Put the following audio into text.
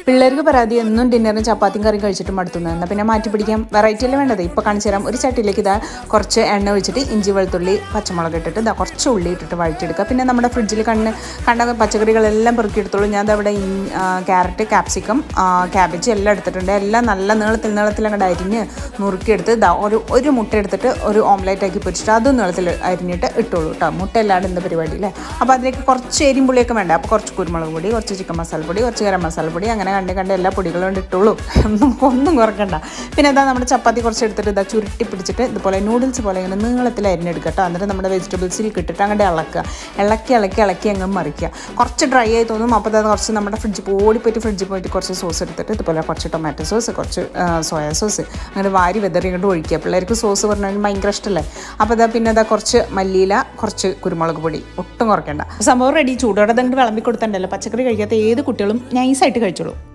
പിള്ളേർക്ക് പരാതി എന്നും ഡിന്നറിന് ചപ്പാത്തിയും കറിയും കഴിച്ചിട്ട് മടുത്തുന്നത്. എന്നാൽ പിന്നെ മാറ്റി പിടിക്കാം, വെറൈറ്റി അല്ലേ വേണ്ടത്. ഇപ്പോൾ കാണിച്ചു തരാം. ഒരു ചട്ടിയിലേക്ക് ഇതാ കുറച്ച് എണ്ണ ഒഴിച്ചിട്ട് ഇഞ്ചി വെളുത്തുള്ളി പച്ചമുളക് ഇട്ടിട്ട് ഇതാ കുറച്ച് ഉള്ളി ഇട്ടിട്ട് വഴറ്റിയെടുക്കുക. പിന്നെ നമ്മുടെ ഫ്രിഡ്ജിൽ കണ്ട പച്ചക്കറികളെല്ലാം പെറുക്കിയെടുത്തോളൂ. ഞാൻ അവിടെ ക്യാരറ്റ്, ക്യാപ്സിക്കം, ക്യാബേജ് എല്ലാം എടുത്തിട്ടുണ്ട്. എല്ലാം നല്ല നീളത്തിൽ അങ്ങോട്ട് അരിഞ്ഞ് നുറുക്കിയെടുത്ത് ഇതാ ഒരു മുട്ട എടുത്തിട്ട് ഒരു ഓംലേറ്റ് ആക്കി പൊരിച്ചിട്ട് അതും നീളത്തിൽ അരിഞ്ഞിട്ട് ഇട്ടോളൂ കേട്ടോ. മുട്ട അല്ലാണ്ട് എന്താ പരിപാടി അല്ലേ. അപ്പോൾ അതിലേക്ക് കുറച്ച് എരിയും പുളിയൊക്കെ വേണ്ട. അപ്പോൾ കുറച്ച് കുരുമുളക് പൊടി, കുറച്ച് ചിക്കൻ മസാലപ്പൊടി, കുറച്ച് ഗരം മസാലപ്പൊടി, അങ്ങനെ കണ്ട് എല്ലാ പൊടികളും കൊണ്ട് ഇട്ടോളൂ. ഒന്നും കുറക്കണ്ട. പിന്നെ അതാ നമ്മുടെ ചപ്പാത്തി കുറച്ച് എടുത്തിട്ട് ഇതാ ചുരുട്ടി പിടിച്ചിട്ട് ഇതുപോലെ നൂഡിൽസ് പോലെ ഇങ്ങനെ നീളത്തിൽ അരിഞ്ഞെടുക്കുക കേട്ടോ. എന്നിട്ട് നമ്മുടെ വെജിറ്റബിൾസിൽ ഇട്ടിട്ട് അങ്ങോട്ട് ഇളക്കി അങ്ങ് മറിക്കുക. കുറച്ച് ഡ്രൈ ആയി തോന്നും. അപ്പോൾ അത് കുറച്ച് നമ്മുടെ ഫ്രിഡ്ജിൽ പോയിട്ട് കുറച്ച് സോസ് എടുത്തിട്ട് ഇതുപോലെ കുറച്ച് ടൊമാറ്റോ സോസ്, കുറച്ച് സോയാ സോസ് അങ്ങനെ വാരി വെതറി ഇങ്ങോട്ട് ഒഴിക്കുക. പിള്ളേർക്ക് സോസ് പറഞ്ഞാൽ ഭയങ്കര ഇഷ്ടമല്ലേ. അപ്പോൾ അതാ പിന്നെ അതാ കുറച്ച് മല്ലിയില, കുറച്ച് കുരുമുളക് പൊടി, ഒട്ടും കുറയ്ക്കേണ്ട. സംഭവം റെഡി. ചൂടോടെ അങ്ങോട്ട് വിളമ്പി കൊടുത്തിട്ടുണ്ടല്ലോ. പച്ചക്കറി കഴിക്കാത്ത ഏത് കുട്ടികളും നൈസായിട്ട് കഴിച്ചോളൂ.